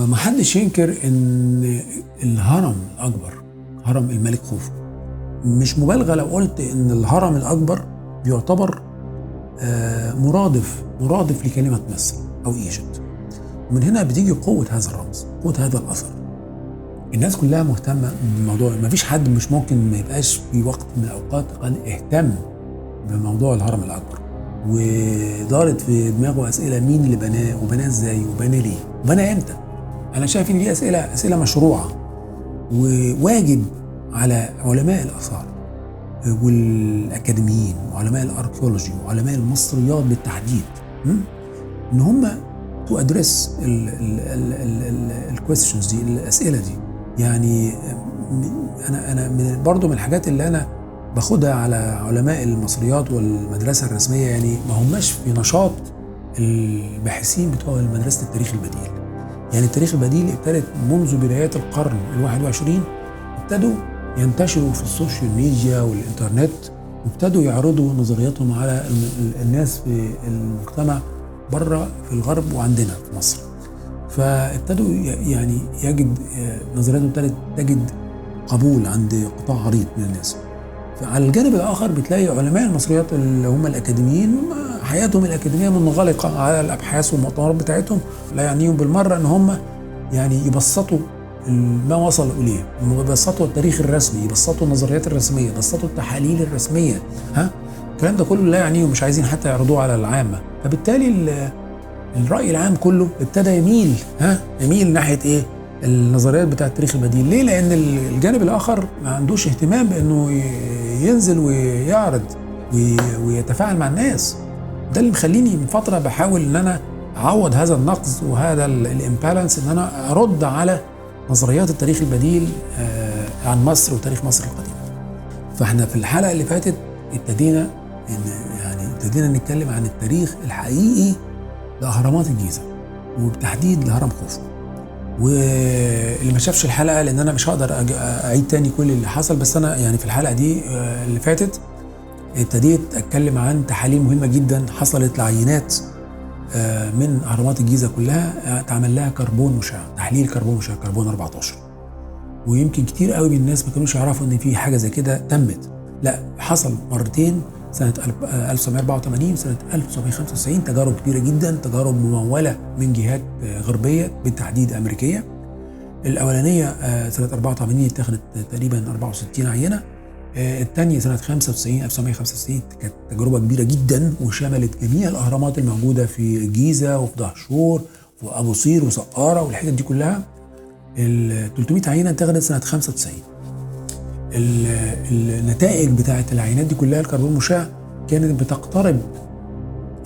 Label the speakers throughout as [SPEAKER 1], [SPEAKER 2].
[SPEAKER 1] محدش ينكر ان الهرم الاكبر هرم الملك خوفو، مش مبالغه لو قلت ان الهرم الاكبر بيعتبر مرادف لكلمه مصر او ايجيبت. ومن هنا بتيجي قوه هذا الرمز، قوه هذا الاثر. الناس كلها مهتمه بالموضوع، ما فيش حد مش ممكن ما يبقاش في وقت من الاوقات قد اهتم بموضوع الهرم الاكبر، ودارت في دماغه اسئله: مين اللي بناه، وبناه ازاي، وبناه ليه، وبناه امتى. انا شايف ان دي اسئله مشروعه، وواجب على علماء الاثار والاكاديميين وعلماء الاركيولوجي وعلماء المصريات بالتحديد ان هم تو ادريس الكويستشنز دي، الاسئله دي. يعني انا برضو من الحاجات اللي انا باخدها على علماء المصريات والمدرسه الرسميه، يعني ما هماش في نشاط الباحثين بتوع مدرسه التاريخ البديل. يعني التاريخ البديل ابتدت منذ بدايات القرن ال21، ابتدوا ينتشروا في السوشيال ميديا والإنترنت، وابتدوا يعرضوا نظرياتهم على الناس في المجتمع بره في الغرب وعندنا في مصر. فابتدوا يعني يجد نظرياتهم ابتدت تجد قبول عند قطاع عريض من الناس. فعلى الجانب الآخر بتلاقي علماء المصريات اللي هم الأكاديميين حياتهم الأكاديمية منغلقة على الأبحاث والمؤتمرات بتاعتهم، لا يعنيهم بالمرة إن هم يعني يبسطوا ما وصلوا إليه، يبسطوا التاريخ الرسمي، يبسطوا النظريات الرسمية، يبسطوا التحاليل الرسمية. الكلام ده كله لا يعنيه، ومش عايزين حتى يعرضوه على العامة. فبالتالي الرأي العام كله ابتدى يميل ناحية إيه؟ النظريات بتاعة التاريخ البديل. ليه؟ لأن الجانب الآخر ما عندوش اهتمام بأنه ينزل ويعرض ويتفاعل مع الناس. ده اللي مخليني من فترة بحاول ان انا اعوض هذا النقص وهذا الامبالانس، ان انا ارد على نظريات التاريخ البديل عن مصر وتاريخ مصر القديم. فاحنا في الحلقة اللي فاتت ابتدينا نتكلم عن التاريخ الحقيقي لأهرامات الجيزة، وبالتحديد لهرم خوفو. واللي ما شافش الحلقة، لان انا مش هقدر اعيد تاني كل اللي حصل، بس انا يعني في الحلقة دي اللي فاتت ابتديت اتكلم عن تحاليل مهمه جدا حصلت لعينات من اهرامات الجيزه كلها، اتعمل لها كربون مشع، تحليل كربون مشع، كربون 14. ويمكن كتير قوي من الناس ما كانوش يعرفوا ان في حاجه زي كده تمت. لا، حصل مرتين، سنه 1984 وسنه 1995، تجارب كبيره جدا، تجارب مموله من جهات غربيه بالتحديد امريكيه. الاولانيه سنه 84 اتخذت تقريبا 64 عينه. الثانية سنة 1995 كانت تجربة كبيرة جدا، وشملت جميع الأهرامات الموجودة في الجيزة وفي دهشور وفي أبو قير وسقارة والحتت دي كلها. ال 300 عينة اتخذت سنة 95. النتائج بتاعت العينات دي كلها الكربون المشع كانت بتقترب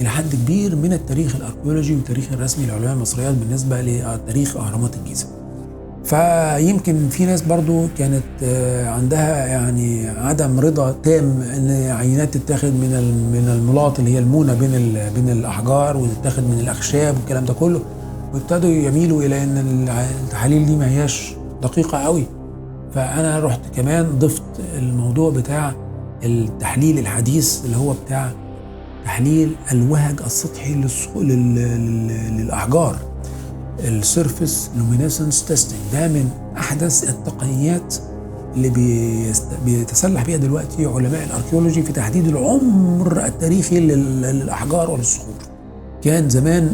[SPEAKER 1] إلى حد كبير من التاريخ الأركيولوجي والتاريخ الرسمي للعلماء المصريات بالنسبة لتاريخ أهرامات الجيزة. فيمكن في ناس برضو كانت عندها يعني عدم رضا تام ان عينات تتاخد من الملاط اللي هي المونه بين الاحجار، وتتاخد من الاخشاب والكلام ده كله، وابتدوا يميلوا الى ان التحاليل دي ما هياش دقيقه قوي. فانا رحت كمان ضفت الموضوع بتاع التحليل الحديث اللي هو بتاع تحليل الوهج السطحي للاحجار، السيرفيس لومينيسنس تيستنج. ده من احدث التقنيات اللي بيتسلح بيها دلوقتي علماء الاركيولوجي في تحديد العمر التاريخي للاحجار وللصخور. كان زمان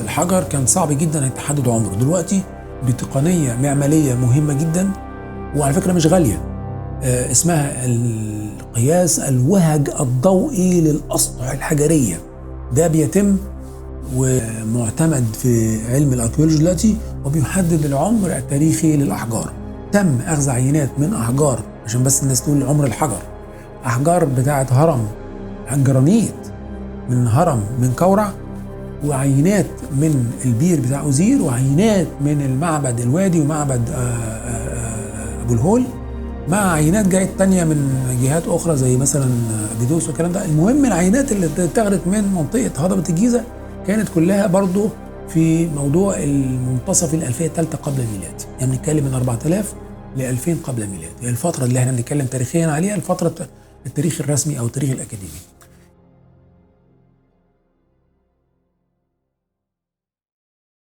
[SPEAKER 1] الحجر كان صعب جدا ان تحدد عمره، دلوقتي بتقنيه معمليه مهمه جدا، وعلى فكره مش غاليه، اسمها القياس الوهج الضوئي للاسطح الحجريه. ده بيتم ومعتمد في علم الاركيولوجي دلوقتي، وبيحدد العمر التاريخي للاحجار. تم اخذ عينات من احجار، عشان بس الناس تقول عمر الحجر، احجار بتاعه هرم جرانيت من هرم من كورع، وعينات من البير بتاع أوزير، وعينات من المعبد الوادي ومعبد ابو الهول، مع عينات جايه تانية من جهات اخرى زي مثلا ابيدوس والكلام ده. المهم العينات اللي اتاخدت من منطقه هضبه الجيزه كانت كلها برضو في موضوع المنتصف الألفية الثالثة قبل الميلاد، يعني بنتكلم من 4000 ل 2000 قبل الميلاد. يعني الفترة اللي احنا بنتكلم تاريخيا عليها الفترة التاريخ الرسمي أو التاريخ الأكاديمي.